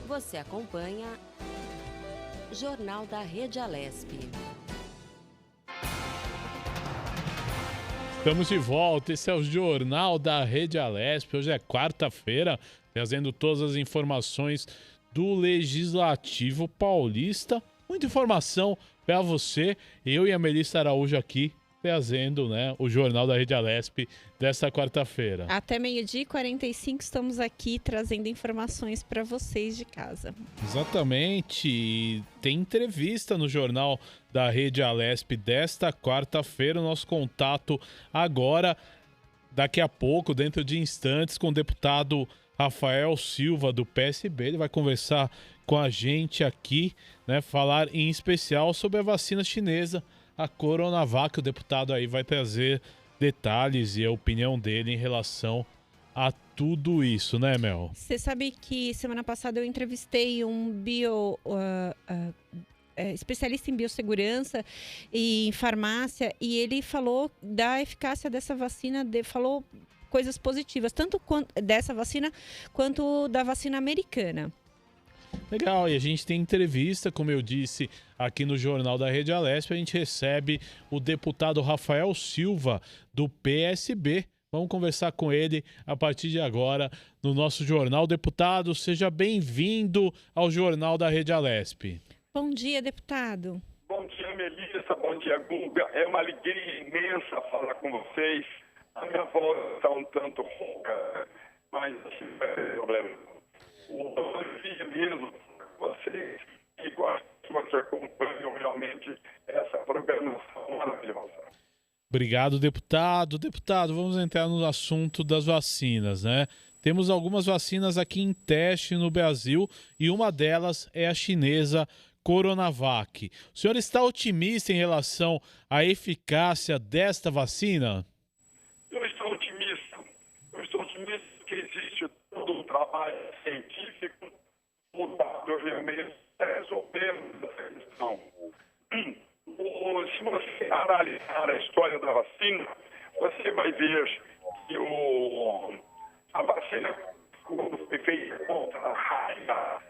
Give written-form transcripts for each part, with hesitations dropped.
Você acompanha Jornal da Rede Alesp. Estamos de volta, esse é o Jornal da Rede Alesp. Hoje é quarta-feira, trazendo todas as informações do Legislativo Paulista. Muita informação para você, eu e a Melissa Araújo aqui, trazendo, o Jornal da Rede Alesp desta quarta-feira. Até 12h45 estamos aqui trazendo informações para vocês de casa. Exatamente, e tem entrevista no Jornal da Rede Alesp desta quarta-feira. O nosso contato agora, daqui a pouco, dentro de instantes, com o deputado Rafael Silva, do PSB. Ele vai conversar com a gente aqui, falar em especial sobre a vacina chinesa, a Coronavac. O deputado aí vai trazer detalhes e a opinião dele em relação a tudo isso, né, Mel? Você sabe que semana passada eu entrevistei um especialista em biossegurança e em farmácia, e ele falou da eficácia dessa vacina, falou coisas positivas, tanto dessa vacina quanto da vacina americana. Legal, e a gente tem entrevista, como eu disse, aqui no Jornal da Rede Alesp. A gente recebe o deputado Rafael Silva, do PSB. Vamos conversar com ele a partir de agora no nosso jornal. Deputado, seja bem-vindo ao Jornal da Rede Alesp. Bom dia, deputado. Bom dia, Melissa. Bom dia, Guga. É uma alegria imensa falar com vocês. A minha voz está um tanto rouca, mas não tem problema. Eu mesmo vocês que gostam, que acompanham realmente essa programação maravilhosa. Obrigado, deputado. Deputado, vamos entrar no assunto das vacinas, Temos algumas vacinas aqui em teste no Brasil e uma delas é a chinesa Coronavac. O senhor está otimista em relação à eficácia desta vacina? Eu estou otimista que existe todo um trabalho científico voltado realmente a resolver essa questão. Se você analisar a história da vacina, você vai ver que a vacina, quando foi feita contra a raiva,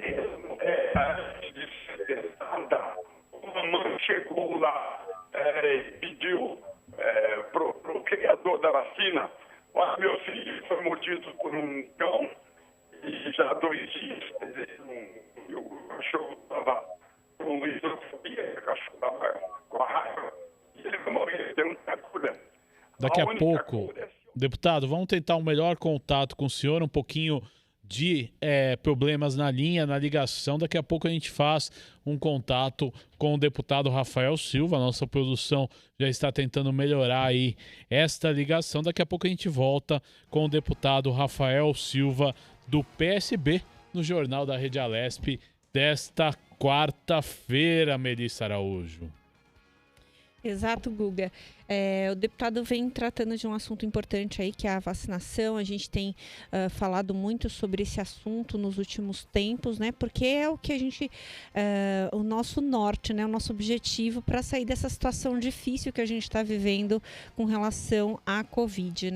mesmo antes de ser testada, uma mãe chegou lá e pediu para o criador da vacina: olha, meu filho foi mordido por um cão e já há 2 dias, quer dizer, o cachorro estava com hidrofobia, o cachorro estava com a raiva, e ele vai morrer, tem muita cura. Daqui a pouco, deputado, vamos tentar um melhor contato com o senhor, um pouquinho de problemas na linha, na ligação. Daqui a pouco a gente faz um contato com o deputado Rafael Silva. A nossa produção já está tentando melhorar aí esta ligação. Daqui a pouco a gente volta com o deputado Rafael Silva, do PSB, no Jornal da Rede Alesp desta quarta-feira, Melissa Araújo. Exato, Guga. O deputado vem tratando de um assunto importante aí, que é a vacinação. A gente tem falado muito sobre esse assunto nos últimos tempos, porque é o que a gente, o nosso norte, o nosso objetivo para sair dessa situação difícil que a gente está vivendo com relação à Covid,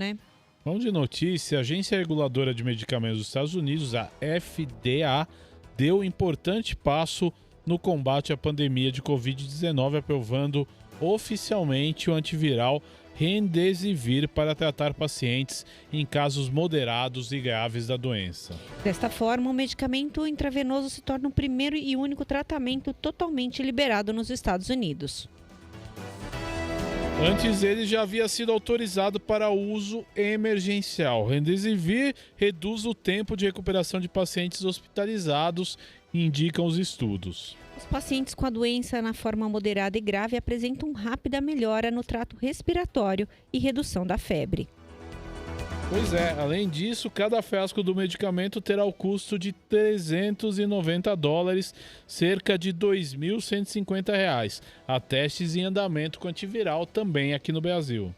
Vamos de notícia. A Agência Reguladora de Medicamentos dos Estados Unidos, a FDA, deu um importante passo no combate à pandemia de Covid-19, aprovando oficialmente o antiviral Remdesivir para tratar pacientes em casos moderados e graves da doença. Desta forma, o medicamento intravenoso se torna o primeiro e único tratamento totalmente liberado nos Estados Unidos. Antes ele já havia sido autorizado para uso emergencial. Remdesivir reduz o tempo de recuperação de pacientes hospitalizados, indicam os estudos. Os pacientes com a doença na forma moderada e grave apresentam rápida melhora no trato respiratório e redução da febre. Pois é, além disso, cada frasco do medicamento terá o custo de $390, cerca de R$ 2.150. Há testes em andamento com antiviral também aqui no Brasil.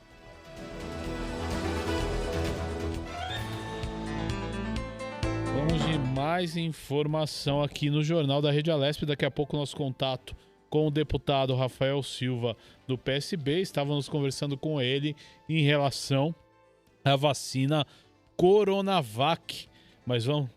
Vamos de mais informação aqui no Jornal da Rede Alesp. Daqui a pouco nosso contato com o deputado Rafael Silva, do PSB. Estávamos conversando com ele em relação à vacina Coronavac. Mas vamos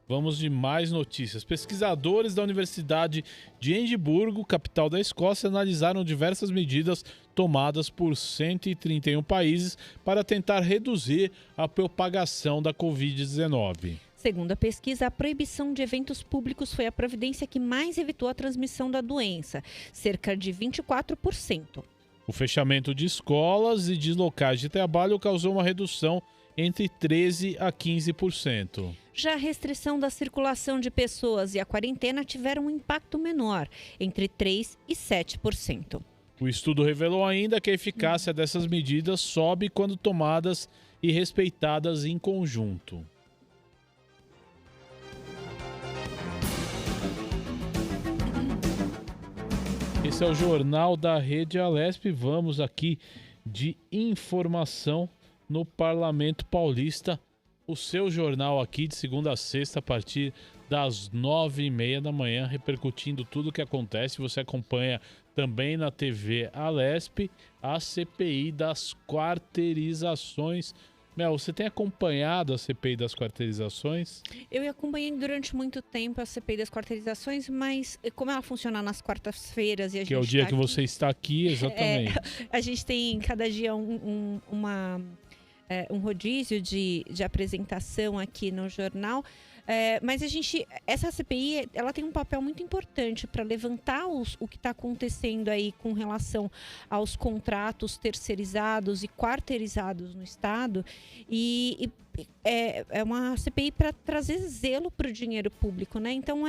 Vamos de mais notícias. Pesquisadores da Universidade de Edimburgo, capital da Escócia, analisaram diversas medidas tomadas por 131 países para tentar reduzir a propagação da Covid-19. Segundo a pesquisa, a proibição de eventos públicos foi a providência que mais evitou a transmissão da doença, cerca de 24%. O fechamento de escolas e de locais de trabalho causou uma redução entre 13% a 15%. Já a restrição da circulação de pessoas e a quarentena tiveram um impacto menor, entre 3% e 7%. O estudo revelou ainda que a eficácia dessas medidas sobe quando tomadas e respeitadas em conjunto. Esse é o Jornal da Rede Alesp. Vamos aqui de informação no Parlamento Paulista. O seu jornal aqui de segunda a sexta a partir das 9h30 da manhã, repercutindo tudo o que acontece. Você acompanha também na TV Alesp a CPI das quarteirizações. Mel, você tem acompanhado a CPI das quarteirizações? Eu acompanhei durante muito tempo a CPI das quarteirizações, mas como ela funciona nas quartas-feiras e a gente que é o dia tá que aqui, você está aqui, exatamente. A gente tem cada dia um rodízio de apresentação aqui no jornal. Mas essa CPI, ela tem um papel muito importante para levantar o que está acontecendo aí com relação aos contratos terceirizados e quarteirizados no Estado. E é uma CPI para trazer zelo para o dinheiro público, né? Então,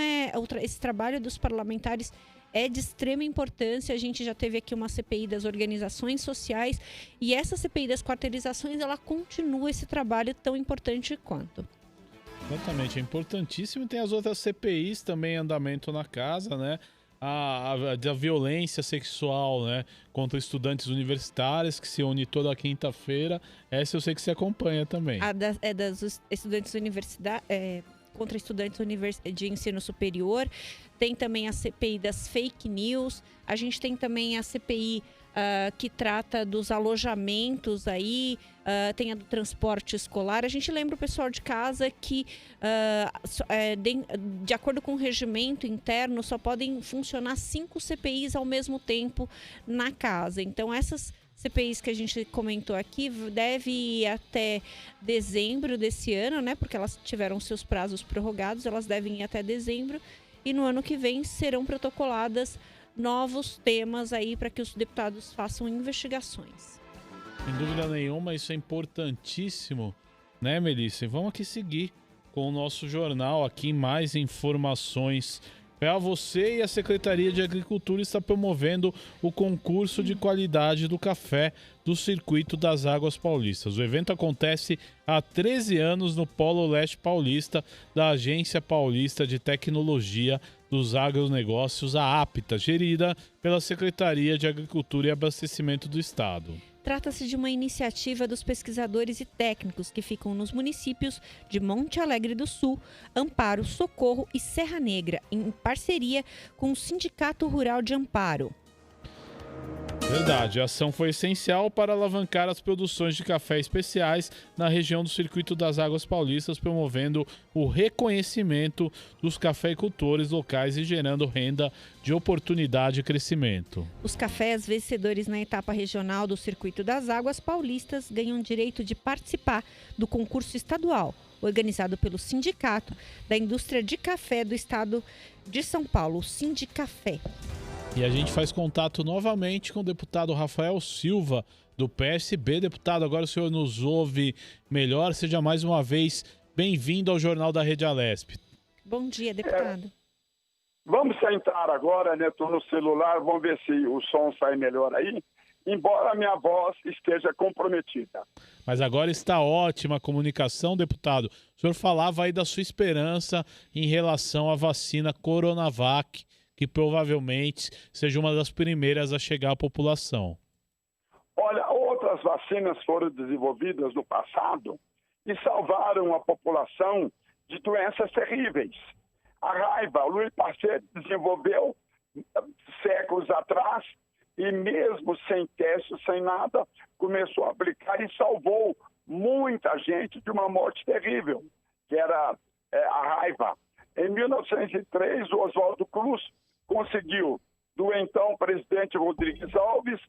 esse trabalho dos parlamentares é de extrema importância. A gente já teve aqui uma CPI das organizações sociais e essa CPI das quarteirizações, ela continua esse trabalho tão importante quanto. Exatamente, é importantíssimo. Tem as outras CPIs também em andamento na casa, né? Da violência sexual, né? Contra estudantes universitários, que se une toda quinta-feira. Essa eu sei que você acompanha também. Das estudantes contra estudantes de ensino superior. Tem também a CPI das fake news. A gente tem também a CPI que trata dos alojamentos aí, tem a do transporte escolar. A gente lembra o pessoal de casa que, de acordo com o regimento interno, só podem funcionar 5 CPIs ao mesmo tempo na casa. Então, essas CPIs que a gente comentou aqui deve ir até dezembro desse ano, né? Porque elas tiveram seus prazos prorrogados, elas devem ir até dezembro. E no ano que vem serão protocoladas novos temas aí para que os deputados façam investigações. Sem dúvida nenhuma, isso é importantíssimo, né, Melissa? E vamos aqui seguir com o nosso jornal, aqui mais informações para você. E a Secretaria de Agricultura está promovendo o concurso de qualidade do café do Circuito das Águas Paulistas. O evento acontece há 13 anos no Polo Leste Paulista da Agência Paulista de Tecnologia dos Agronegócios, a APTA, gerida pela Secretaria de Agricultura e Abastecimento do Estado. Trata-se de uma iniciativa dos pesquisadores e técnicos que ficam nos municípios de Monte Alegre do Sul, Amparo, Socorro e Serra Negra, em parceria com o Sindicato Rural de Amparo. Verdade, a ação foi essencial para alavancar as produções de café especiais na região do Circuito das Águas Paulistas, promovendo o reconhecimento dos cafeicultores locais e gerando renda de oportunidade e crescimento. Os cafés vencedores na etapa regional do Circuito das Águas Paulistas ganham direito de participar do concurso estadual, organizado pelo Sindicato da Indústria de Café do Estado de São Paulo, o Sindicafé. E a gente faz contato novamente com o deputado Rafael Silva, do PSB. Deputado, agora o senhor nos ouve melhor. Seja mais uma vez bem-vindo ao Jornal da Rede Alesp. Bom dia, deputado. Vamos sentar agora, né? Estou no celular, vamos ver se o som sai melhor aí, embora a minha voz esteja comprometida. Mas agora está ótima a comunicação, deputado. O senhor falava aí da sua esperança em relação à vacina Coronavac, que provavelmente seja uma das primeiras a chegar à população. Olha, outras vacinas foram desenvolvidas no passado e salvaram a população de doenças terríveis. A raiva, o Louis Pasteur desenvolveu séculos atrás e mesmo sem teste, sem nada, começou a aplicar e salvou muita gente de uma morte terrível, que era a raiva. Em 1903, o Oswaldo Cruz conseguiu do então presidente Rodrigues Alves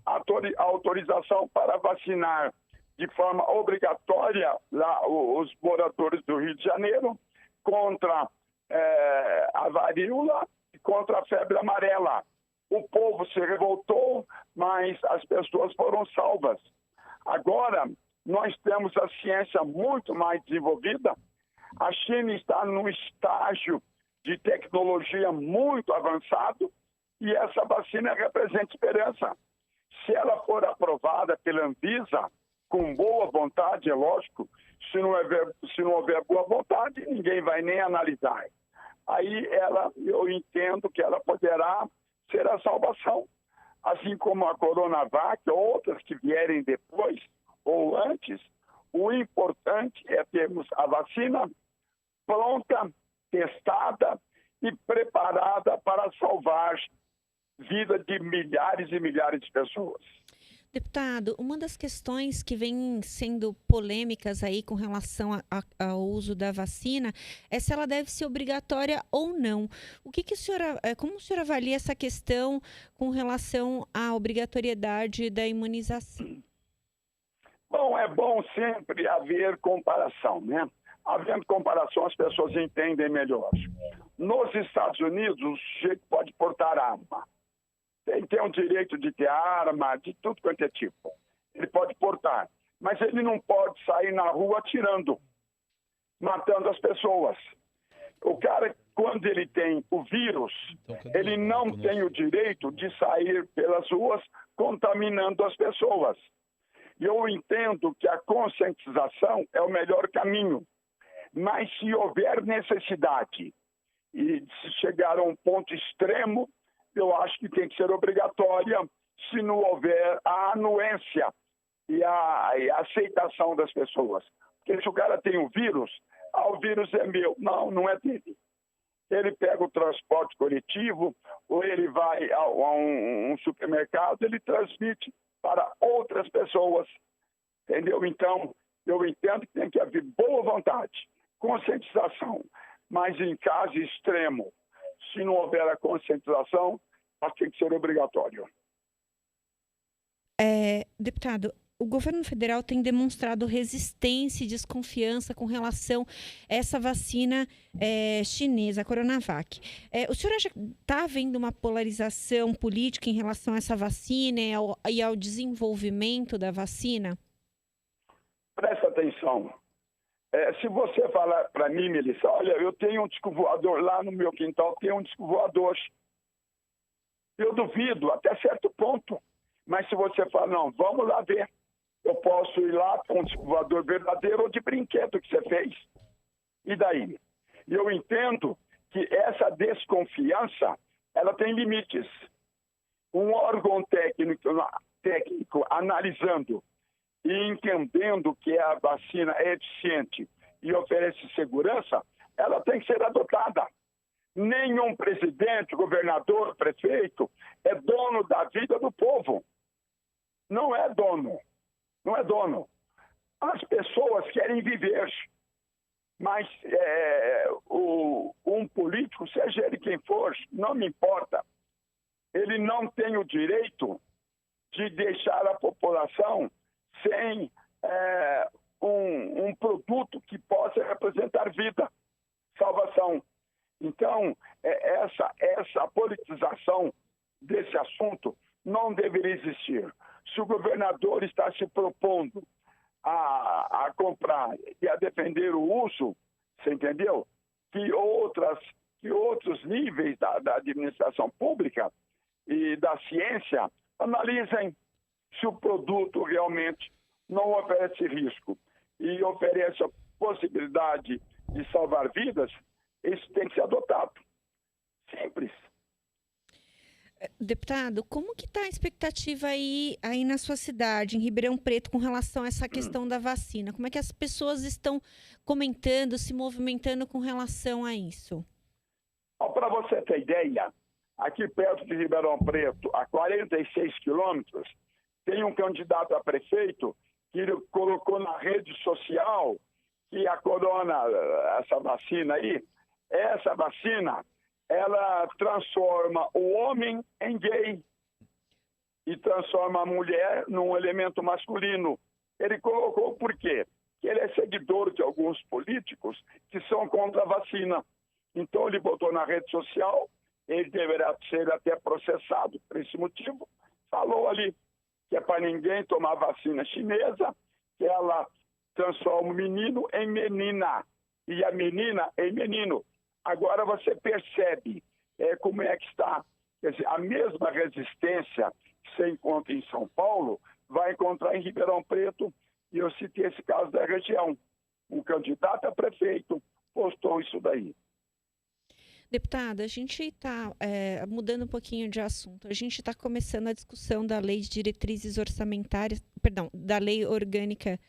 a autorização para vacinar de forma obrigatória lá os moradores do Rio de Janeiro contra a varíola e contra a febre amarela. O povo se revoltou, mas as pessoas foram salvas. Agora, nós temos a ciência muito mais desenvolvida. A China está num estágio de tecnologia muito avançado e essa vacina representa esperança. Se ela for aprovada pela Anvisa, com boa vontade, é lógico, se não houver boa vontade, ninguém vai nem analisar. Aí eu entendo que ela poderá ser a salvação. Assim como a Coronavac, outras que vierem depois ou antes, o importante é termos a vacina pronta, testada e preparada para salvar vida de milhares e milhares de pessoas. Deputado, uma das questões que vem sendo polêmicas aí com relação ao uso da vacina é se ela deve ser obrigatória ou não. Como o senhor avalia essa questão com relação à obrigatoriedade da imunização? Bom, é bom sempre haver comparação, né? Havendo comparação, as pessoas entendem melhor. Nos Estados Unidos, o sujeito pode portar arma. Ele tem o direito de ter arma, de tudo quanto é tipo. Ele pode portar. Mas ele não pode sair na rua atirando, matando as pessoas. O cara, quando ele tem o vírus, ele não tem o direito de sair pelas ruas contaminando as pessoas. E eu entendo que a conscientização é o melhor caminho. Mas se houver necessidade e se chegar a um ponto extremo, eu acho que tem que ser obrigatória se não houver a anuência e a aceitação das pessoas. Porque se o cara tem um vírus, o vírus é meu. Não, não é dele. Ele pega o transporte coletivo ou ele vai a um supermercado, ele transmite para outras pessoas. Entendeu? Então, eu entendo que tem que haver boa vontade, conscientização, mas em caso extremo, se não houver a conscientização, acho que tem que ser obrigatório. Deputado, o governo federal tem demonstrado resistência e desconfiança com relação a essa vacina chinesa, a Coronavac. O senhor acha que está havendo uma polarização política em relação a essa vacina e ao desenvolvimento da vacina? Presta atenção. Se você falar para mim, Melissa, olha, eu tenho um disco voador lá no meu quintal, tem um disco voador. Eu duvido até certo ponto. Mas se você falar, não, vamos lá ver. Eu posso ir lá com um disco voador verdadeiro ou de brinquedo que você fez. E daí? Eu entendo que essa desconfiança, ela tem limites. Um órgão técnico analisando e entendendo que a vacina é eficiente e oferece segurança, ela tem que ser adotada. Nenhum presidente, governador, prefeito é dono da vida do povo. Não é dono. Não é dono. As pessoas querem viver. Mas um político, seja ele quem for, não me importa. Ele não tem o direito de deixar a população sem um produto que possa representar vida, salvação. Então, essa politização desse assunto não deveria existir. Se o governador está se propondo a comprar e a defender o uso, você entendeu? Que outros níveis da administração pública e da ciência analisem se o produto realmente não oferece risco e oferece a possibilidade de salvar vidas, isso tem que ser adotado. Simples. Deputado, como que está a expectativa aí na sua cidade, em Ribeirão Preto, com relação a essa questão da vacina? Como é que as pessoas estão comentando, se movimentando com relação a isso? Para você ter ideia, aqui perto de Ribeirão Preto, a 46 quilômetros, tem um candidato a prefeito que ele colocou na rede social que a corona, essa vacina aí, essa vacina, ela transforma o homem em gay e transforma a mulher num elemento masculino. Ele colocou por quê? Que ele é seguidor de alguns políticos que são contra a vacina. Então ele botou na rede social, ele deverá ser até processado por esse motivo, falou ali que é para ninguém tomar vacina chinesa, que ela transforma o menino em menina e a menina em menino. Agora você percebe como é que está. Quer dizer, a mesma resistência que você encontra em São Paulo, vai encontrar em Ribeirão Preto, e eu citei esse caso da região. Um candidato a prefeito postou isso daí. Deputada, a gente está mudando um pouquinho de assunto. A gente está começando a discussão da lei de diretrizes orçamentárias, perdão, da lei orgânica,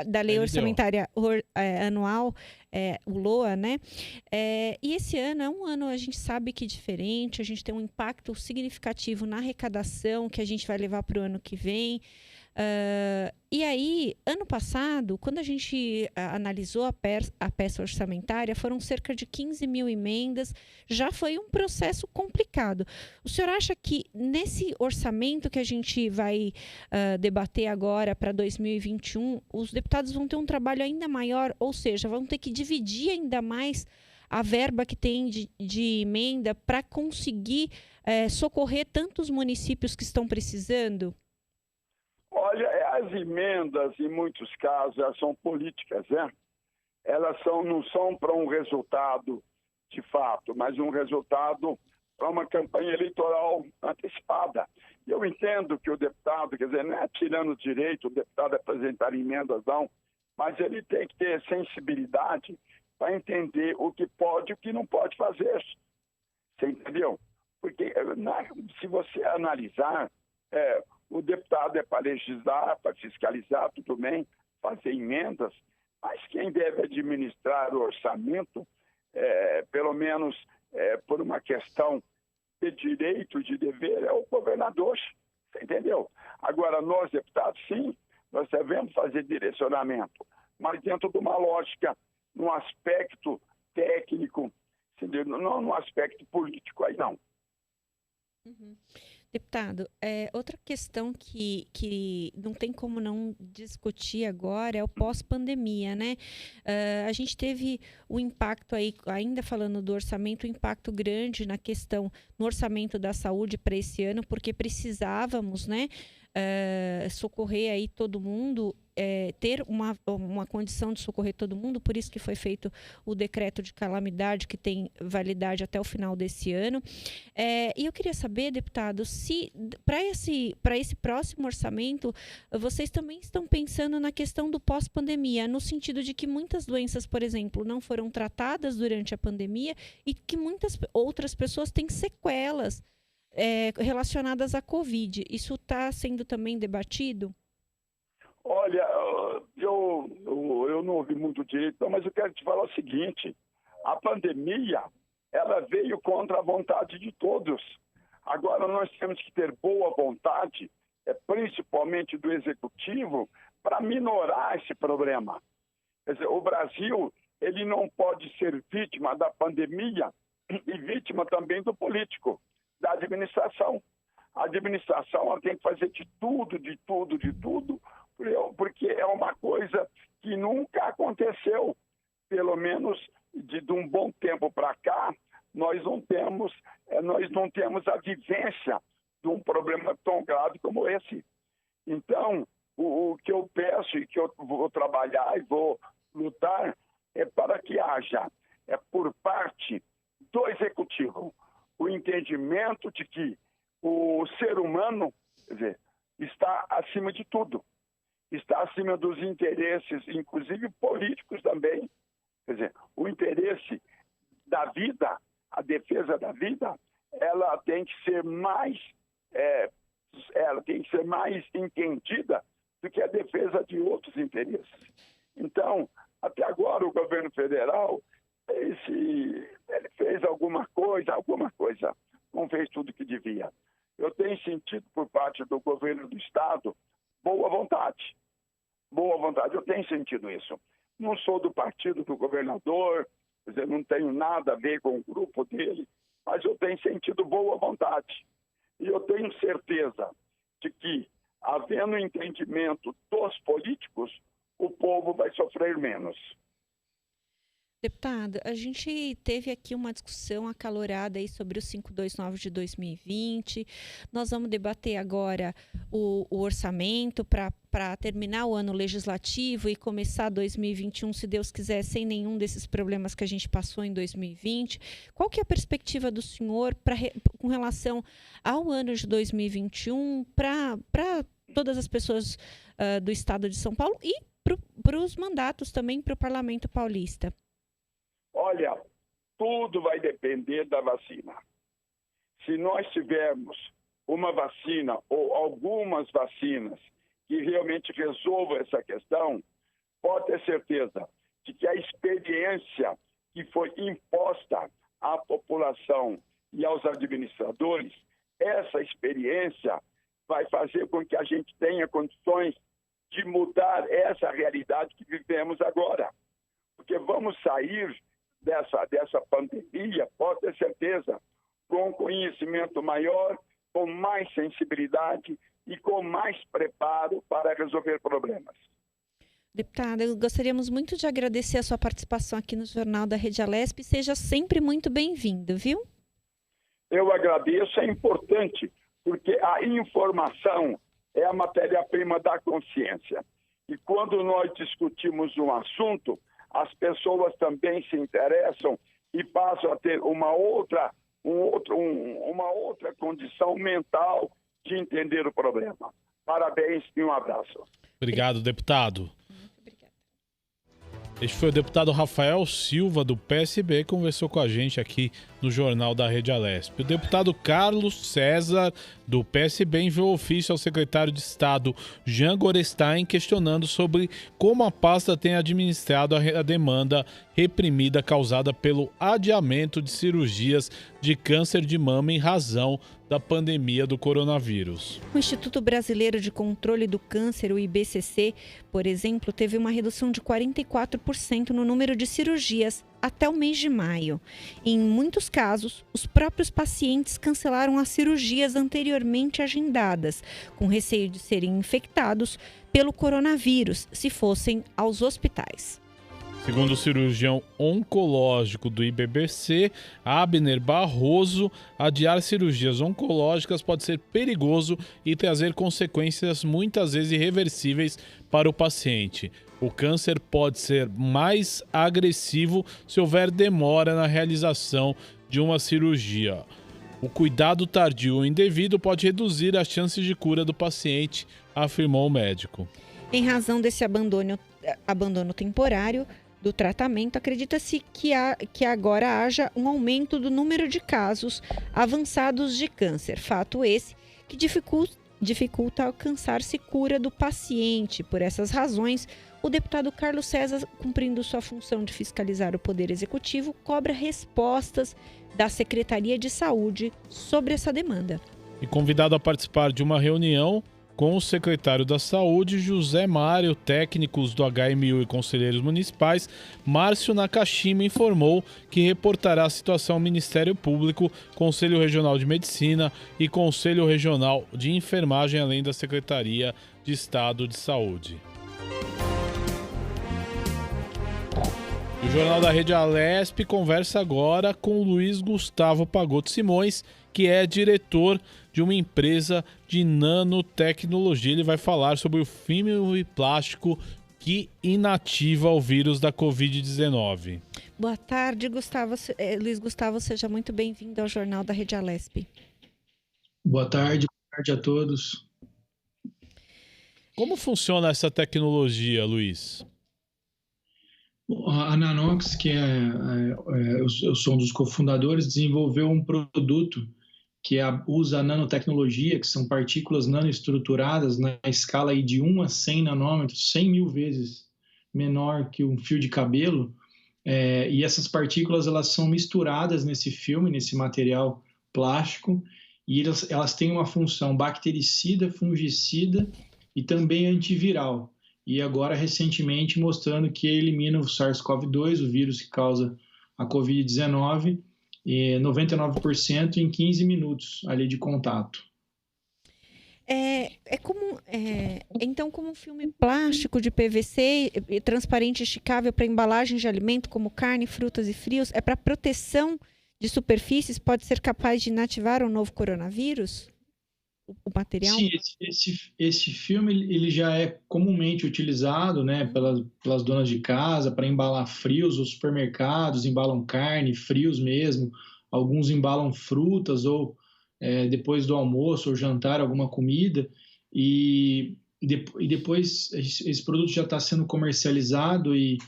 da lei orçamentária anual, o LOA, né? E esse ano é um ano, a gente sabe que diferente, a gente tem um impacto significativo na arrecadação que a gente vai levar para o ano que vem. E aí, ano passado, quando a gente analisou a peça orçamentária, foram cerca de 15 mil emendas, já foi um processo complicado. O senhor acha que nesse orçamento que a gente vai debater agora para 2021, os deputados vão ter um trabalho ainda maior, ou seja, vão ter que dividir ainda mais a verba que tem de emenda para conseguir socorrer tantos municípios que estão precisando? Olha, as emendas, em muitos casos, elas são políticas, né? Elas não são para um resultado de fato, mas um resultado para uma campanha eleitoral antecipada. E eu entendo que o deputado, quer dizer, não é tirando direito o deputado apresentar emendas, não, mas ele tem que ter sensibilidade para entender o que pode e o que não pode fazer. Você entendeu? Porque se você analisar, o deputado é para legislar, para fiscalizar, tudo bem, fazer emendas, mas quem deve administrar o orçamento, pelo menos por uma questão de direito, de dever, é o governador, você entendeu? Agora, nós, deputados, sim, nós devemos fazer direcionamento, mas dentro de uma lógica, num aspecto técnico, entendeu? Não num aspecto político, aí não. Uhum. Deputado, outra questão que não tem como não discutir agora é o pós-pandemia, né? A gente teve o impacto aí, ainda falando do orçamento, um impacto grande na questão, no orçamento da saúde para esse ano, porque precisávamos, né, socorrer aí todo mundo, ter uma condição de socorrer todo mundo, por isso que foi feito o decreto de calamidade, que tem validade até o final desse ano. E eu queria saber, deputado, se para esse próximo orçamento, vocês também estão pensando na questão do pós-pandemia, no sentido de que muitas doenças, por exemplo, não foram tratadas durante a pandemia e que muitas outras pessoas têm sequelas relacionadas à Covid. Isso está sendo também debatido? Olha, eu não ouvi muito direito, mas eu quero te falar o seguinte: a pandemia, ela veio contra a vontade de todos. Agora nós temos que ter boa vontade, principalmente do executivo, para minorar esse problema. Quer dizer, o Brasil, ele não pode ser vítima da pandemia e vítima também do político, da administração. A administração, ela tem que fazer de tudo, porque é uma coisa que nunca aconteceu. Pelo menos de um bom tempo para cá, nós não temos a vivência de um problema tão grave como esse. Então, o que eu peço e que eu vou trabalhar e vou lutar é para que haja, por parte do executivo, o entendimento de que o ser humano, quer dizer, está acima de tudo. Está acima dos interesses, inclusive políticos também. Quer dizer, o interesse da vida, a defesa da vida, ela tem que ser mais entendida do que a defesa de outros interesses. Então, até agora o governo federal, ele fez alguma coisa, não fez tudo o que devia. Eu tenho sentido por parte do governo do estado boa vontade, eu tenho sentido isso. Não sou do partido do governador, quer dizer, não tenho nada a ver com o grupo dele, mas eu tenho sentido boa vontade. E eu tenho certeza de que, havendo entendimento dos políticos, o povo vai sofrer menos. Deputado, a gente teve aqui uma discussão acalorada aí sobre o 529 de 2020. Nós vamos debater agora o orçamento para terminar o ano legislativo e começar 2021, se Deus quiser, sem nenhum desses problemas que a gente passou em 2020. Qual que é a perspectiva do senhor com relação ao ano de 2021 para todas as pessoas do estado de São Paulo e para os mandatos também para o Parlamento Paulista? Olha, tudo vai depender da vacina. Se nós tivermos uma vacina ou algumas vacinas que realmente resolvam essa questão, pode ter certeza de que a experiência que foi imposta à população e aos administradores, essa experiência vai fazer com que a gente tenha condições de mudar essa realidade que vivemos agora. Porque vamos sair dessa pandemia, pode ter certeza, com conhecimento maior, com mais sensibilidade e com mais preparo para resolver problemas. Deputada, gostaríamos muito de agradecer a sua participação aqui no Jornal da Rede Alesp. Seja sempre muito bem-vindo, viu? Eu agradeço, é importante, porque a informação é a matéria-prima da consciência. E quando nós discutimos um assunto, as pessoas também se interessam e passam a ter uma outra condição mental de entender o problema. Parabéns e um abraço. Obrigado, deputado. Muito obrigada. Este foi o deputado Rafael Silva, do PSB, que conversou com a gente aqui no Jornal da Rede Alesp. O deputado Carlos César, do PSB, enviou ofício ao secretário de Estado, Jean Gorestein, questionando sobre como a pasta tem administrado a demanda reprimida causada pelo adiamento de cirurgias de câncer de mama em razão da pandemia do coronavírus. O Instituto Brasileiro de Controle do Câncer, o IBCC, por exemplo, teve uma redução de 44% no número de cirurgias até o mês de maio. Em muitos casos, os próprios pacientes cancelaram as cirurgias anteriormente agendadas, com receio de serem infectados pelo coronavírus se fossem aos hospitais. Segundo o cirurgião oncológico do IBBC, Abner Barroso, adiar cirurgias oncológicas pode ser perigoso e trazer consequências muitas vezes irreversíveis para o paciente. O câncer pode ser mais agressivo se houver demora na realização de uma cirurgia. O cuidado tardio ou indevido pode reduzir as chances de cura do paciente, afirmou o médico. Em razão desse abandono temporário do tratamento, acredita-se que agora haja um aumento do número de casos avançados de câncer. Fato esse que dificulta alcançar-se cura do paciente. Por essas razões, o deputado Carlos César, cumprindo sua função de fiscalizar o Poder Executivo, cobra respostas da Secretaria de Saúde sobre essa demanda. E convidado a participar de uma reunião com o secretário da Saúde, José Mário, técnicos do HMU e conselheiros municipais, Márcio Nakashima informou que reportará a situação ao Ministério Público, Conselho Regional de Medicina e Conselho Regional de Enfermagem, além da Secretaria de Estado de Saúde. O Jornal da Rede Alesp conversa agora com Luiz Gustavo Pagotto Simões, que é diretor de uma empresa de nanotecnologia. Ele vai falar sobre o filme e plástico que inativa o vírus da Covid-19. Boa tarde, Luiz Gustavo, seja muito bem-vindo ao Jornal da Rede Alesp. Boa tarde a todos. Como funciona essa tecnologia, Luiz? A Nanox, que eu sou um dos cofundadores, desenvolveu um produto que usa a nanotecnologia, que são partículas nanoestruturadas na escala aí de 1 a 100 nanômetros, 100 mil vezes menor que um fio de cabelo. E essas partículas elas são misturadas nesse filme, nesse material plástico, e elas têm uma função bactericida, fungicida e também antiviral. e agora recentemente mostrando que elimina o SARS-CoV-2, o vírus que causa a Covid-19, 99% em 15 minutos ali de contato. Então, como um filme plástico de PVC, transparente e esticável para embalagem de alimento, como carne, frutas e frios, é para proteção de superfícies, pode ser capaz de inativar o novo coronavírus? O material? Sim, esse filme ele já é comumente utilizado, né, pelas donas de casa para embalar frios. Os supermercados embalam carne, frios mesmo. Alguns embalam frutas ou depois do almoço ou jantar alguma comida. E depois esse produto já está sendo comercializado e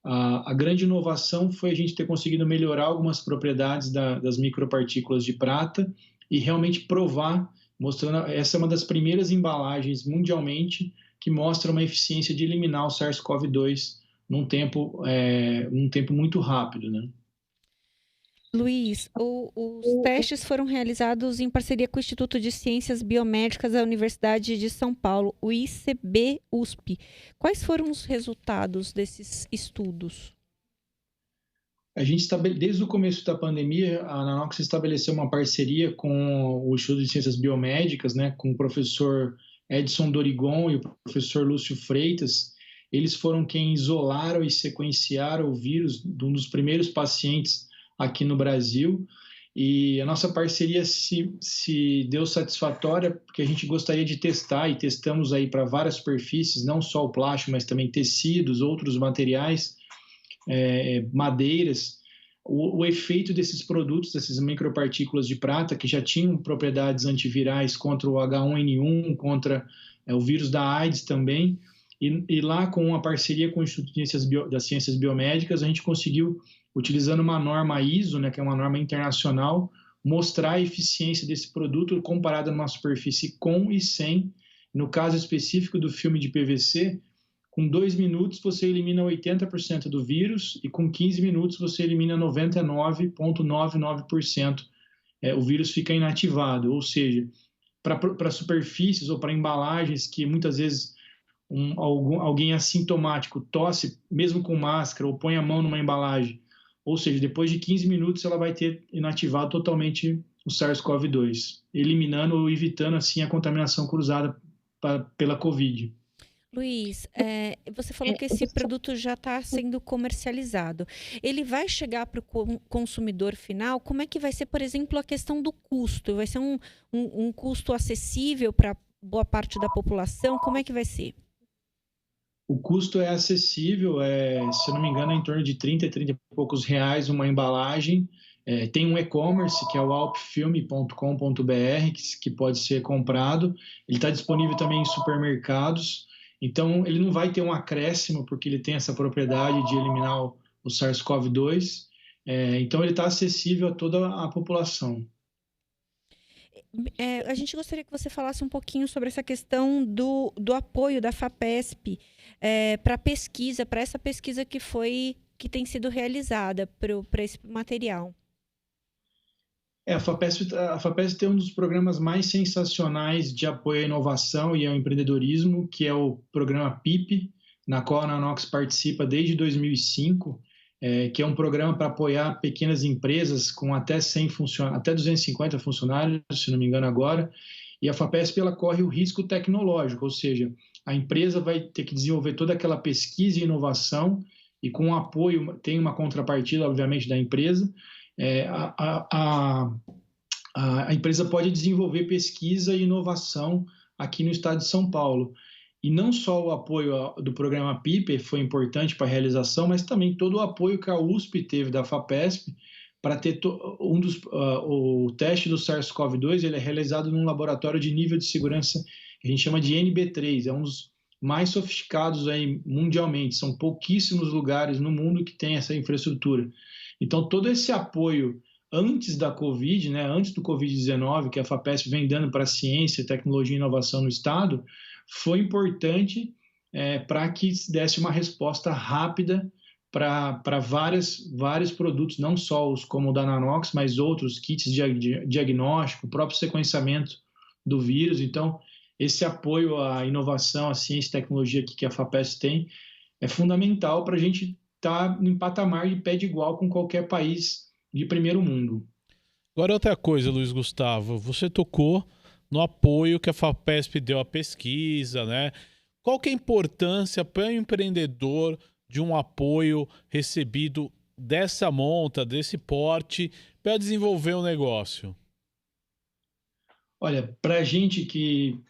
a grande inovação foi a gente ter conseguido melhorar algumas propriedades das micropartículas de prata e realmente provar, mostrando, essa é uma das primeiras embalagens mundialmente que mostra uma eficiência de eliminar o SARS-CoV-2 num tempo muito rápido, né? Luiz, os testes foram realizados em parceria com o Instituto de Ciências Biomédicas da Universidade de São Paulo, o ICB-USP. Quais foram os resultados desses estudos? A gente, desde o começo da pandemia, a Nanox estabeleceu uma parceria com o Instituto de Ciências Biomédicas, né, com o professor Edson Dorigon e o professor Lúcio Freitas. Eles foram quem isolaram e sequenciaram o vírus de um dos primeiros pacientes aqui no Brasil, e a nossa parceria se deu satisfatória porque a gente gostaria de testar, e testamos aí para várias superfícies, não só o plástico, mas também tecidos, outros materiais, madeiras, o efeito desses produtos, dessas micropartículas de prata, que já tinham propriedades antivirais contra o H1N1, contra o vírus da AIDS também, e lá com uma parceria com o Instituto das Ciências Biomédicas, a gente conseguiu, utilizando uma norma ISO, né, que é uma norma internacional, mostrar a eficiência desse produto comparada numa superfície com e sem. No caso específico do filme de PVC, com 2 minutos você elimina 80% do vírus e com 15 minutos você elimina 99,99%. O vírus fica inativado, ou seja, para superfícies ou para embalagens que muitas vezes alguém assintomático tosse, mesmo com máscara, ou põe a mão numa embalagem, ou seja, depois de 15 minutos ela vai ter inativado totalmente o SARS-CoV-2, eliminando ou evitando assim a contaminação cruzada pela Covid. Luiz, você falou que esse produto já está sendo comercializado. Ele vai chegar para o consumidor final? Como é que vai ser, por exemplo, a questão do custo? Vai ser um custo acessível para boa parte da população? Como é que vai ser? O custo é acessível, se eu não me engano, é em torno de 30 e poucos reais uma embalagem. Tem um e-commerce, que é o alpfilme.com.br, que pode ser comprado. Ele está disponível também em supermercados. Então, ele não vai ter um acréscimo, porque ele tem essa propriedade de eliminar o SARS-CoV-2. Então, ele está acessível a toda a população. A gente gostaria que você falasse um pouquinho sobre essa questão do apoio da FAPESP para pesquisa, para essa pesquisa que tem sido realizada para esse material. A FAPESP tem um dos programas mais sensacionais de apoio à inovação e ao empreendedorismo, que é o programa PIP, na qual a Nanox participa desde 2005, que é um programa para apoiar pequenas empresas com até 100 funcionários, até 250 funcionários, se não me engano agora, e a FAPESP ela corre o risco tecnológico, ou seja, a empresa vai ter que desenvolver toda aquela pesquisa e inovação, e com o apoio, tem uma contrapartida, obviamente, da empresa. A empresa pode desenvolver pesquisa e inovação aqui no estado de São Paulo. E não só o apoio do programa PIP foi importante para a realização, mas também todo o apoio que a USP teve da FAPESP para ter o teste do SARS-CoV-2. Ele é realizado num laboratório de nível de segurança que a gente chama de NB3, é um dos mais sofisticados aí mundialmente. São pouquíssimos lugares no mundo que tem essa infraestrutura. Então, todo esse apoio antes da Covid, né, antes do Covid-19, que a FAPESP vem dando para a ciência, tecnologia e inovação no Estado, foi importante para que se desse uma resposta rápida para vários produtos, não só os como o da Nanox, mas outros kits de diagnóstico, o próprio sequenciamento do vírus. Então, esse apoio à inovação, à ciência e tecnologia que a FAPESP tem, é fundamental para a gente estar em patamar de pé de igual com qualquer país de primeiro mundo. Agora outra coisa, Luiz Gustavo, você tocou no apoio que a FAPESP deu à pesquisa, né? Qual que é a importância para o empreendedor de um apoio recebido dessa monta, desse porte, para desenvolver o negócio? Olha, para a gente que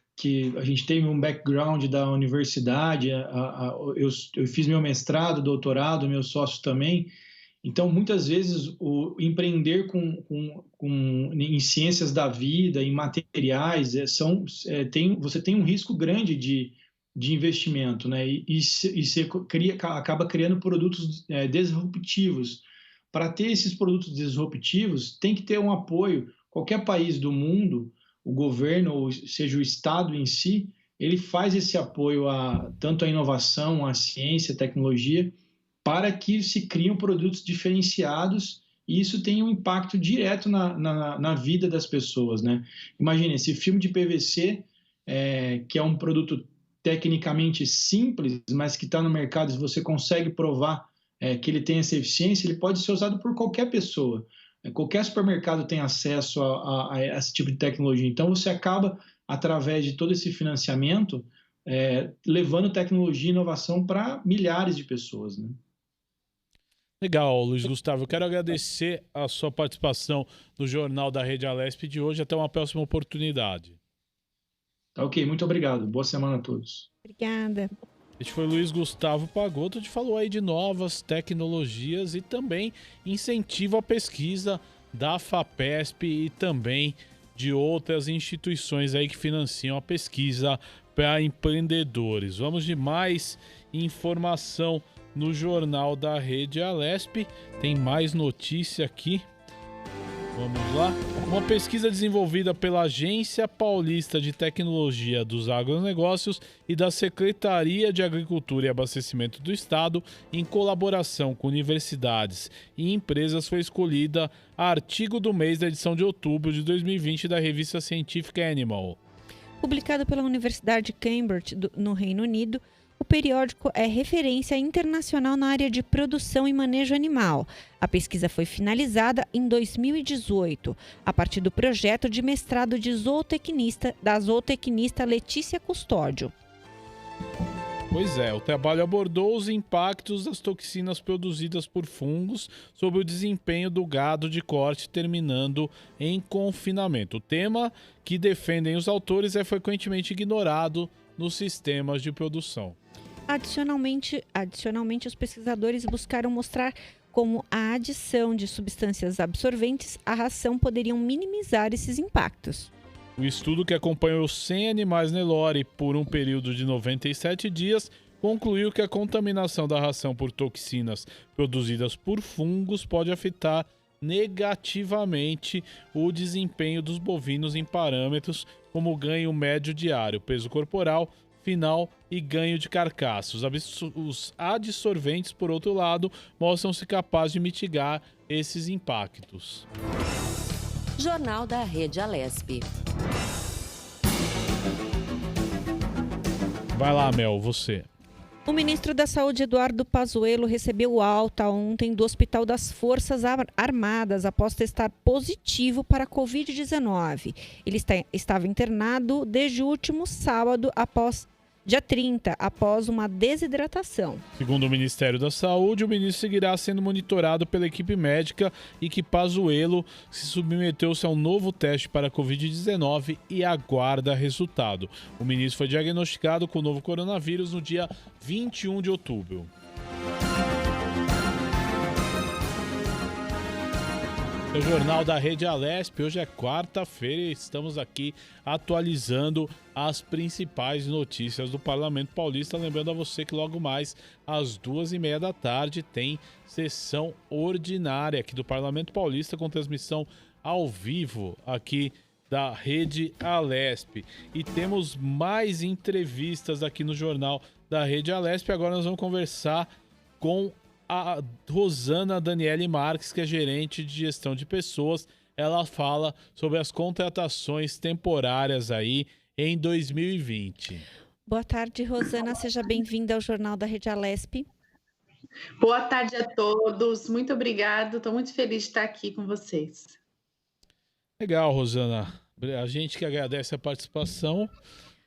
a gente tem um background da universidade, eu fiz meu mestrado, doutorado, meu sócio também, então muitas vezes o empreender em ciências da vida, em materiais, você tem um risco grande de investimento, né? E você acaba criando produtos disruptivos. Para ter esses produtos disruptivos, tem que ter um apoio. Qualquer país do mundo, o governo, ou seja, o Estado em si, ele faz esse apoio tanto à inovação, à ciência, à tecnologia, para que se criem produtos diferenciados e isso tem um impacto direto na vida das pessoas, né? Imagine, esse filme de PVC, que é um produto tecnicamente simples, mas que está no mercado e você consegue provar que ele tem essa eficiência, ele pode ser usado por qualquer pessoa. Qualquer supermercado tem acesso a esse tipo de tecnologia. Então, você acaba, através de todo esse financiamento, levando tecnologia e inovação para milhares de pessoas, né? Legal, Luiz Gustavo. Eu quero agradecer a sua participação no Jornal da Rede Alesp de hoje. Até uma próxima oportunidade. Tá ok, muito obrigado. Boa semana a todos. Obrigada. Este foi Luiz Gustavo Pagotto, que falou aí de novas tecnologias e também incentivo à pesquisa da FAPESP e também de outras instituições aí que financiam a pesquisa para empreendedores. Vamos de mais informação no Jornal da Rede Alesp. Tem mais notícia aqui. Vamos lá. Uma pesquisa desenvolvida pela Agência Paulista de Tecnologia dos Agronegócios e da Secretaria de Agricultura e Abastecimento do Estado, em colaboração com universidades e empresas, foi escolhida a artigo do mês da edição de outubro de 2020 da revista científica Animal. Publicado pela Universidade de Cambridge, no Reino Unido, o periódico é referência internacional na área de produção e manejo animal. A pesquisa foi finalizada em 2018, a partir do projeto de mestrado da zootecnista Letícia Custódio. Pois é, o trabalho abordou os impactos das toxinas produzidas por fungos sobre o desempenho do gado de corte terminando em confinamento. O tema que defendem os autores é frequentemente ignorado nos sistemas de produção. Adicionalmente, os pesquisadores buscaram mostrar como a adição de substâncias absorventes à ração poderiam minimizar esses impactos. O estudo, que acompanhou 100 animais Nelore por um período de 97 dias, concluiu que a contaminação da ração por toxinas produzidas por fungos pode afetar negativamente o desempenho dos bovinos em parâmetros como ganho médio diário, peso corporal, final e ganho de carcaça. Os adsorventes, por outro lado, mostram-se capazes de mitigar esses impactos. Jornal da Rede Alesp. Vai lá, Mel, você. O ministro da Saúde, Eduardo Pazuello, recebeu alta ontem do Hospital das Forças Armadas após testar positivo para a Covid-19. Ele estava internado desde o último sábado, dia 30, após uma desidratação. Segundo o Ministério da Saúde, o ministro seguirá sendo monitorado pela equipe médica e que Pazuello se submeteu-se a um novo teste para a Covid-19 e aguarda resultado. O ministro foi diagnosticado com o novo coronavírus no dia 21 de outubro. O Jornal da Rede Alesp, hoje é quarta-feira e estamos aqui atualizando as principais notícias do Parlamento Paulista. Lembrando a você que logo mais às 2h30 da tarde tem sessão ordinária aqui do Parlamento Paulista com transmissão ao vivo aqui da Rede Alesp. E temos mais entrevistas aqui no Jornal da Rede Alesp. Agora nós vamos conversar com a Rosana Daniele Marques, que é gerente de gestão de pessoas. Ela fala sobre as contratações temporárias aí em 2020. Boa tarde, Rosana. Seja bem-vinda ao Jornal da Rede Alesp. Boa tarde a todos. Muito obrigado. Estou muito feliz de estar aqui com vocês. Legal, Rosana. A gente que agradece a participação.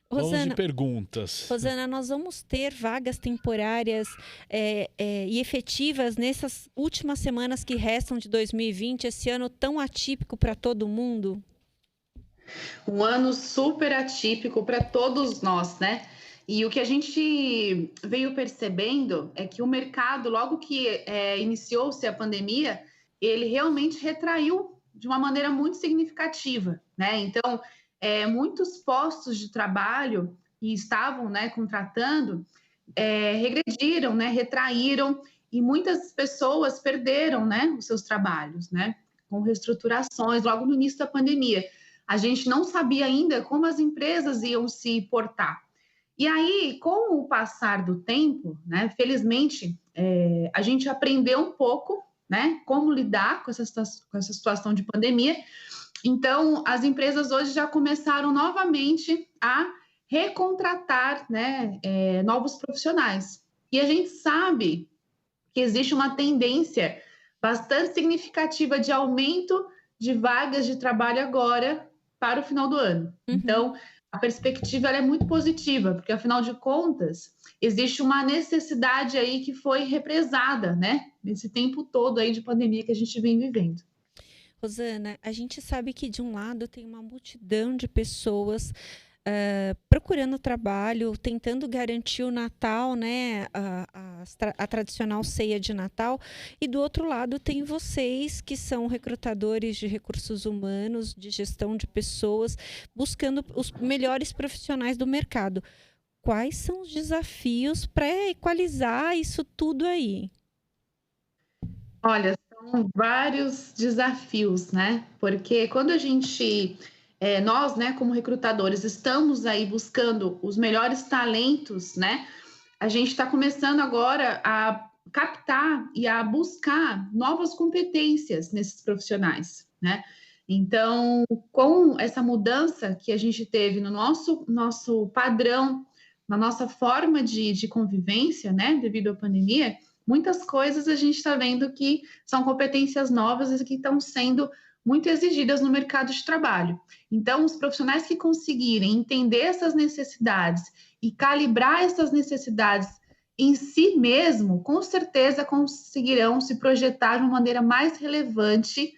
Vamos de perguntas. Rosana, nós vamos ter vagas temporárias e efetivas nessas últimas semanas que restam de 2020, esse ano tão atípico para todo mundo? Um ano super atípico para todos nós, né? E o que a gente veio percebendo é que o mercado, logo que iniciou-se a pandemia, ele realmente retraiu de uma maneira muito significativa, né? Então, muitos postos de trabalho que estavam, né, contratando regrediram, né, retraíram, e muitas pessoas perderam, né, os seus trabalhos, né, com reestruturações logo no início da pandemia. A gente não sabia ainda como as empresas iam se portar. E aí, com o passar do tempo, né, felizmente, a gente aprendeu um pouco, né, como lidar com essa situação de pandemia. Então, as empresas hoje já começaram novamente a recontratar, né, novos profissionais. E a gente sabe que existe uma tendência bastante significativa de aumento de vagas de trabalho agora para o final do ano. Então, a perspectiva ela é muito positiva, porque, afinal de contas, existe uma necessidade aí que foi represada, né, nesse tempo todo aí de pandemia que a gente vem vivendo. Rosana, a gente sabe que de um lado tem uma multidão de pessoas procurando trabalho, tentando garantir o Natal, né, a tradicional ceia de Natal, e do outro lado tem vocês que são recrutadores de recursos humanos, de gestão de pessoas, buscando os melhores profissionais do mercado. Quais são os desafios para equalizar isso tudo aí? Olha, são vários desafios, né? Porque quando a gente, nós, né, como recrutadores, estamos aí buscando os melhores talentos, né? A gente está começando agora a captar e a buscar novas competências nesses profissionais, né? Então, com essa mudança que a gente teve no nosso padrão, na nossa forma de convivência, né, devido à pandemia, muitas coisas a gente está vendo que são competências novas e que estão sendo muito exigidas no mercado de trabalho. Então, os profissionais que conseguirem entender essas necessidades e calibrar essas necessidades em si mesmo, com certeza conseguirão se projetar de uma maneira mais relevante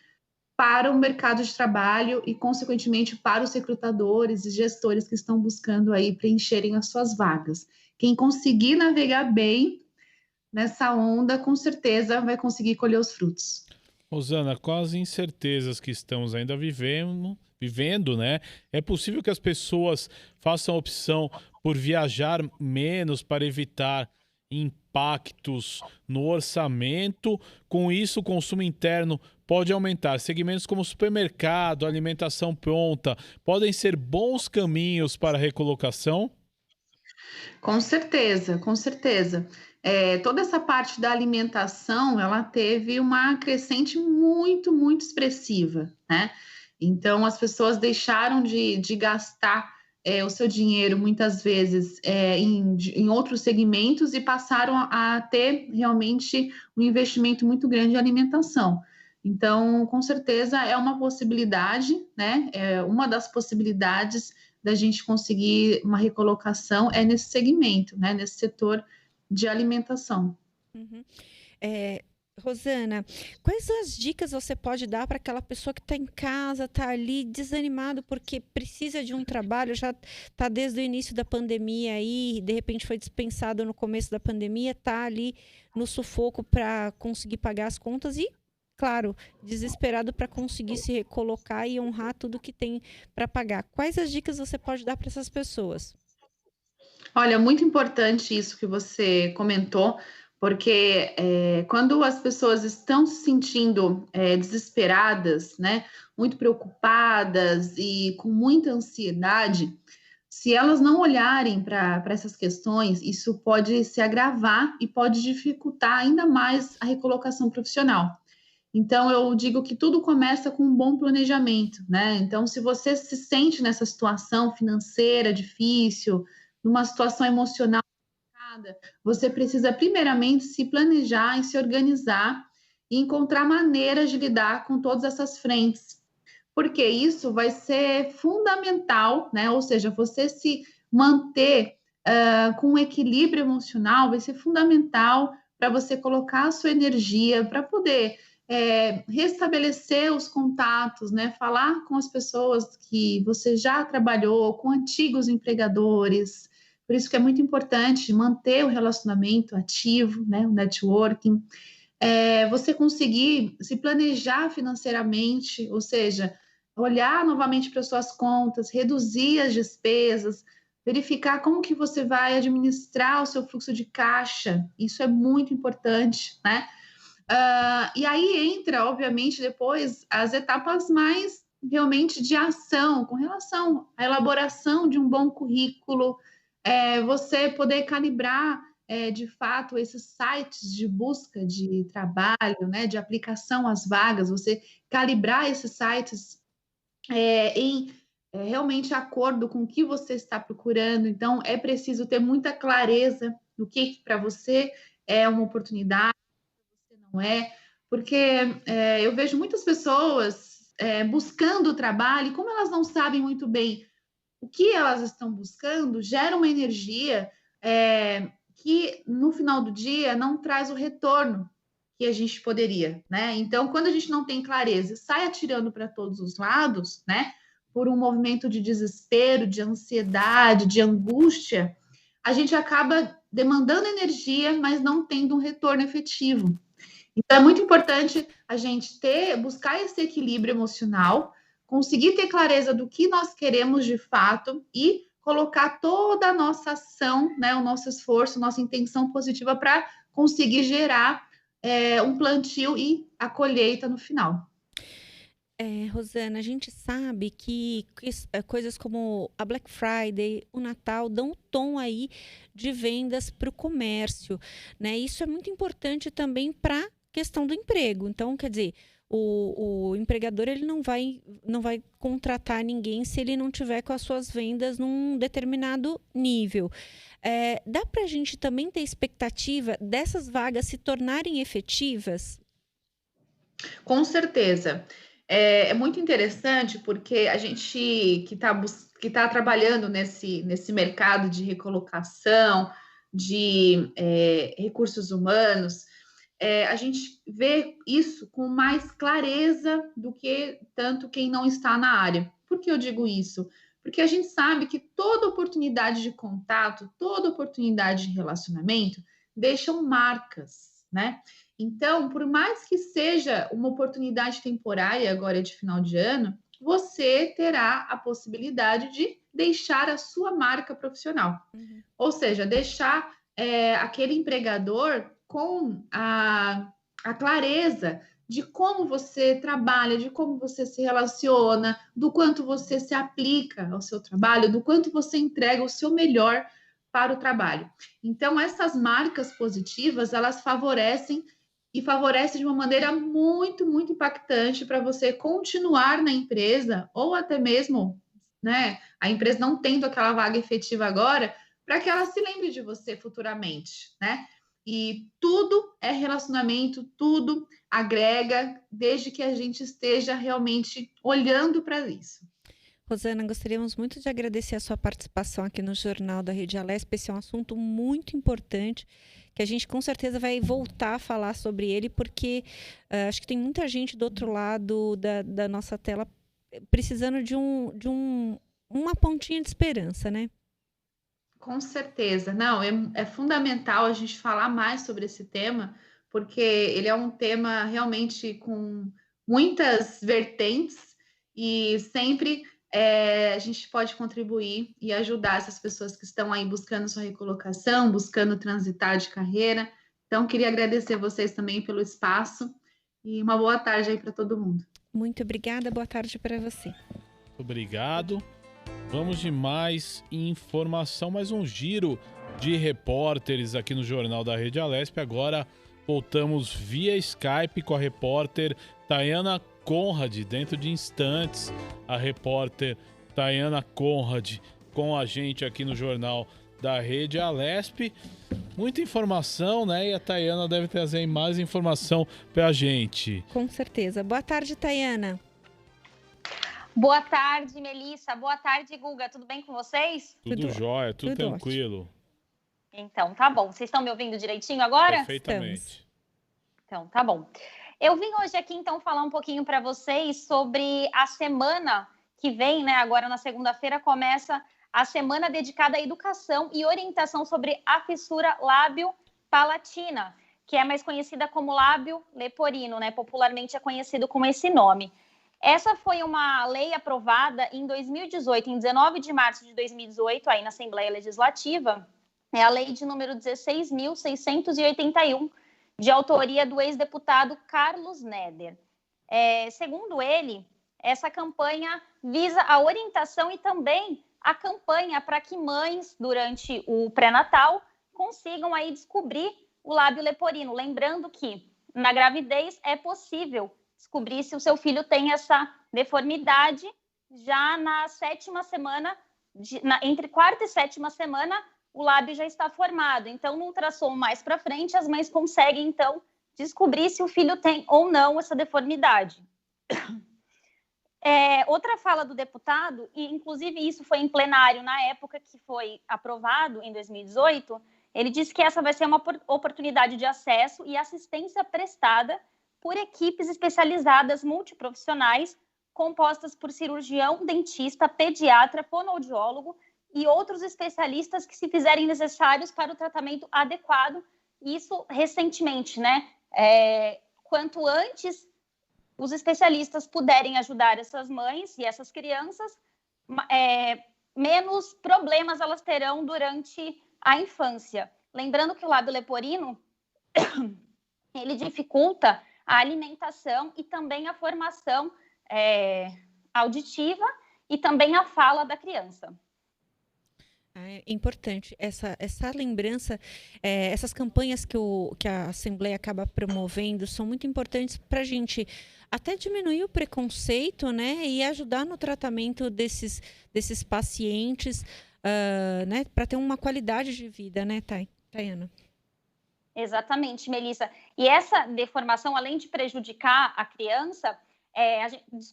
para o mercado de trabalho e, consequentemente, para os recrutadores e gestores que estão buscando aí preencherem as suas vagas. Quem conseguir navegar bem nessa onda, com certeza vai conseguir colher os frutos. Rosana, com as incertezas que estamos ainda vivendo, né? É possível que as pessoas façam a opção por viajar menos para evitar impactos no orçamento. Com isso, o consumo interno pode aumentar. Segmentos como supermercado, alimentação pronta, podem ser bons caminhos para a recolocação? Com certeza, com certeza. Toda essa parte da alimentação, ela teve uma crescente muito, muito expressiva, né? Então, as pessoas deixaram de gastar o seu dinheiro, muitas vezes, em outros segmentos e passaram a ter realmente um investimento muito grande em alimentação. Então, com certeza, é uma possibilidade, né? Uma das possibilidades da gente conseguir uma recolocação nesse segmento, né? Nesse setor de alimentação. Rosana, quais as dicas você pode dar para aquela pessoa que está em casa, está ali desanimado porque precisa de um trabalho, já está desde o início da pandemia aí, de repente foi dispensado no começo da pandemia, está ali no sufoco para conseguir pagar as contas e, claro, desesperado para conseguir se recolocar e honrar tudo que tem para pagar. Quais as dicas você pode dar para essas pessoas? Olha, muito importante isso que você comentou, porque quando as pessoas estão se sentindo desesperadas, né, muito preocupadas e com muita ansiedade, se elas não olharem para essas questões, isso pode se agravar e pode dificultar ainda mais a recolocação profissional. Então, eu digo que tudo começa com um bom planejamento, né? Então, se você se sente nessa situação financeira difícil, numa situação emocional, você precisa primeiramente se planejar e se organizar e encontrar maneiras de lidar com todas essas frentes, porque isso vai ser fundamental, né? Ou seja, você se manter com um equilíbrio emocional vai ser fundamental para você colocar a sua energia para poder restabelecer os contatos, né? Falar com as pessoas que você já trabalhou, com antigos empregadores. Por isso que é muito importante manter o relacionamento ativo, né? O networking. Você conseguir se planejar financeiramente, ou seja, olhar novamente para suas contas, reduzir as despesas, verificar como que você vai administrar o seu fluxo de caixa. Isso é muito importante, né? E aí entra, obviamente, depois as etapas mais realmente de ação com relação à elaboração de um bom currículo, você poder calibrar de fato esses sites de busca de trabalho, né, de aplicação às vagas, você calibrar esses sites em realmente acordo com o que você está procurando. Então, é preciso ter muita clareza do que para você é uma oportunidade, não é, porque eu vejo muitas pessoas buscando trabalho, e como elas não sabem muito bem o que elas estão buscando, gera uma energia que no final do dia não traz o retorno que a gente poderia, né? Então, quando a gente não tem clareza e sai atirando para todos os lados, né? Por um movimento de desespero, de ansiedade, de angústia, a gente acaba demandando energia, mas não tendo um retorno efetivo. Então, é muito importante a gente buscar esse equilíbrio emocional, conseguir ter clareza do que nós queremos de fato e colocar toda a nossa ação, né, o nosso esforço, nossa intenção positiva para conseguir gerar um plantio e a colheita no final. Rosana, a gente sabe que coisas como a Black Friday, o Natal, dão um tom aí de vendas para o comércio, né? Isso é muito importante também para a questão do emprego. Então, quer dizer, o empregador ele não vai contratar ninguém se ele não tiver com as suas vendas num determinado nível. Dá para a gente também ter expectativa dessas vagas se tornarem efetivas? Com certeza. É muito interessante porque a gente que está trabalhando nesse mercado de recolocação, de recursos humanos, a gente vê isso com mais clareza do que tanto quem não está na área. Por que eu digo isso? Porque a gente sabe que toda oportunidade de contato, toda oportunidade de relacionamento deixam marcas, né? Então, por mais que seja uma oportunidade temporária agora de final de ano, você terá a possibilidade de deixar a sua marca profissional. Uhum. Ou seja, deixar aquele empregador com a clareza de como você trabalha, de como você se relaciona, do quanto você se aplica ao seu trabalho, do quanto você entrega o seu melhor para o trabalho. Então, essas marcas positivas, elas favorecem de uma maneira muito, muito impactante para você continuar na empresa ou até mesmo, né, a empresa não tendo aquela vaga efetiva agora, para que ela se lembre de você futuramente, né? E tudo é relacionamento, tudo agrega, desde que a gente esteja realmente olhando para isso. Rosana, gostaríamos muito de agradecer a sua participação aqui no Jornal da Rede Alesp. Esse é um assunto muito importante, que a gente com certeza vai voltar a falar sobre ele, porque acho que tem muita gente do outro lado da nossa tela precisando de uma pontinha de esperança, né? Com certeza. Não, é fundamental a gente falar mais sobre esse tema, porque ele é um tema realmente com muitas vertentes e sempre a gente pode contribuir e ajudar essas pessoas que estão aí buscando sua recolocação, buscando transitar de carreira. Então, queria agradecer vocês também pelo espaço e uma boa tarde aí para todo mundo. Muito obrigada, boa tarde para você. Obrigado. Vamos de mais informação, mais um giro de repórteres aqui no Jornal da Rede Alesp, agora voltamos via Skype com a repórter Tayana Conrad. Dentro de instantes, a repórter Tayana Conrad com a gente aqui no Jornal da Rede Alesp. Muita informação, né? E a Tayana deve trazer mais informação pra gente. Com certeza. Boa tarde, Tayana. Boa tarde, Melissa. Boa tarde, Guga. Tudo bem com vocês? Tudo jóia, tudo tranquilo. Então, tá bom. Vocês estão me ouvindo direitinho agora? Perfeitamente. Estamos. Então, tá bom. Eu vim hoje aqui, então, falar um pouquinho para vocês sobre a semana que vem, né? Agora, na segunda-feira, começa a semana dedicada à educação e orientação sobre a fissura lábio-palatina, que é mais conhecida como lábio leporino, né? Popularmente é conhecido com esse nome. Essa foi uma lei aprovada em 2018, em 19 de março de 2018, aí na Assembleia Legislativa. É a lei de número 16.681, de autoria do ex-deputado Carlos Neder. Segundo ele, essa campanha visa a orientação e também a campanha para que mães, durante o pré-natal, consigam aí descobrir o lábio leporino. Lembrando que na gravidez é possível descobrir se o seu filho tem essa deformidade já na 7ª semana, entre 4ª e 7ª semana, o lábio já está formado. Então, no ultrassom mais para frente, as mães conseguem, então, descobrir se o filho tem ou não essa deformidade. Outra fala do deputado, e inclusive isso foi em plenário na época que foi aprovado, em 2018, ele disse que essa vai ser uma oportunidade de acesso e assistência prestada por equipes especializadas multiprofissionais, compostas por cirurgião, dentista, pediatra, fonoaudiólogo e outros especialistas que se fizerem necessários para o tratamento adequado. Isso recentemente, né? Quanto antes os especialistas puderem ajudar essas mães e essas crianças, menos problemas elas terão durante a infância. Lembrando que o lábio leporino, ele dificulta a alimentação e também a formação auditiva e também a fala da criança. É importante essa lembrança, essas campanhas que a Assembleia acaba promovendo são muito importantes para a gente até diminuir o preconceito, né, e ajudar no tratamento desses pacientes, né, para ter uma qualidade de vida, né, Tayana? Exatamente, Melissa. E essa deformação, além de prejudicar a criança,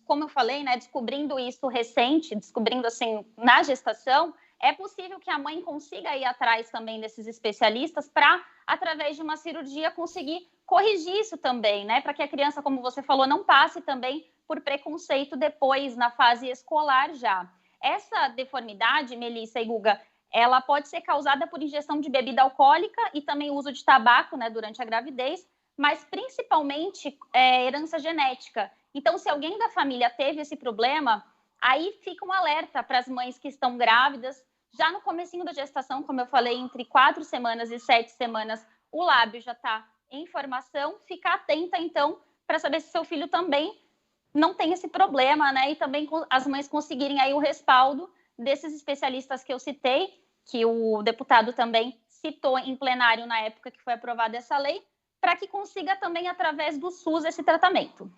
como eu falei, né, descobrindo isso recente, descobrindo assim na gestação, é possível que a mãe consiga ir atrás também desses especialistas para, através de uma cirurgia, conseguir corrigir isso também, né? Para que a criança, como você falou, não passe também por preconceito depois, na fase escolar já. Essa deformidade, Melissa e Guga, ela pode ser causada por ingestão de bebida alcoólica e também uso de tabaco, né, durante a gravidez, mas principalmente herança genética. Então, se alguém da família teve esse problema, aí fica um alerta para as mães que estão grávidas. Já no comecinho da gestação, como eu falei, entre 4 semanas e 7 semanas, o lábio já está em formação. Fica atenta, então, para saber se seu filho também não tem esse problema, né? E também as mães conseguirem aí o respaldo desses especialistas que eu citei, que o deputado também citou em plenário na época que foi aprovada essa lei, para que consiga também, através do SUS, esse tratamento.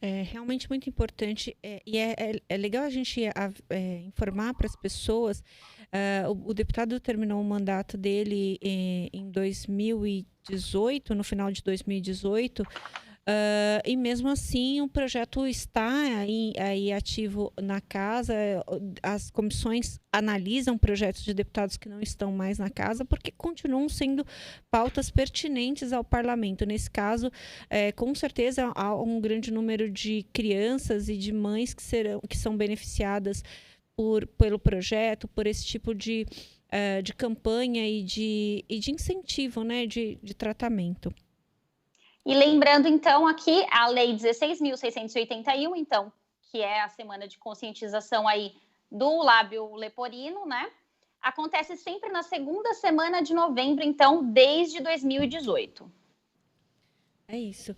É realmente muito importante e é legal a gente informar para as pessoas. O deputado terminou o mandato dele em 2018, no final de 2018, e mesmo assim o projeto está aí ativo na casa. As comissões analisam projetos de deputados que não estão mais na casa porque continuam sendo pautas pertinentes ao parlamento. Nesse caso, com certeza há um grande número de crianças e de mães que são beneficiadas pelo projeto, por esse tipo de campanha e de incentivo, né, de tratamento. E lembrando, então, aqui a Lei 16.681, então, que é a semana de conscientização aí do lábio leporino, né? Acontece sempre na segunda semana de novembro, então, desde 2018. É isso.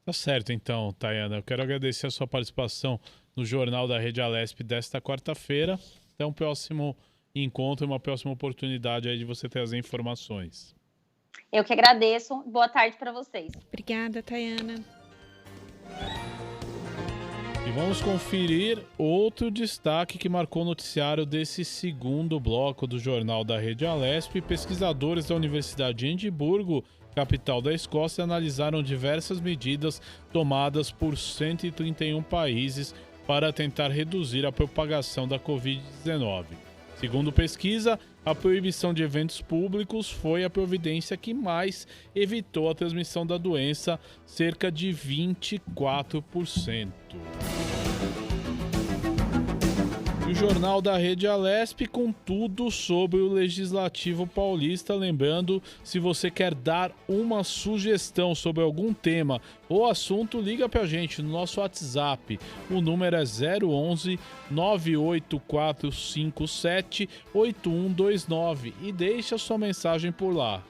Tá certo, então, Tayana. Eu quero agradecer a sua participação no Jornal da Rede Alesp desta quarta-feira. Até um próximo encontro, uma próxima oportunidade aí de você trazer informações. Eu que agradeço. Boa tarde para vocês. Obrigada, Tayana. E vamos conferir outro destaque que marcou o noticiário desse segundo bloco do Jornal da Rede Alesp. Pesquisadores da Universidade de Edimburgo, capital da Escócia, analisaram diversas medidas tomadas por 131 países para tentar reduzir a propagação da Covid-19. Segundo pesquisa, a proibição de eventos públicos foi a providência que mais evitou a transmissão da doença, cerca de 24%. E o Jornal da Rede Alesp com tudo sobre o Legislativo Paulista. Lembrando, se você quer dar uma sugestão sobre algum tema ou assunto, liga pra gente no nosso WhatsApp. O número é 011 98457 8129 e deixa sua mensagem por lá.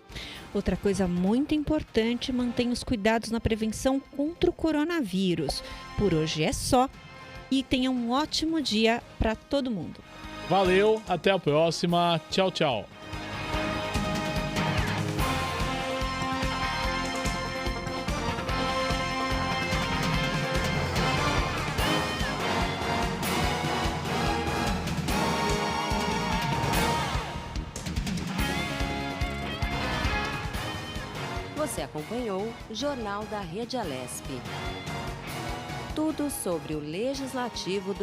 Outra coisa muito importante, mantenha os cuidados na prevenção contra o coronavírus. Por hoje é só. E tenha um ótimo dia para todo mundo. Valeu, até a próxima. Tchau, tchau. Você acompanhou o Jornal da Rede Alesp. Tudo sobre o Legislativo do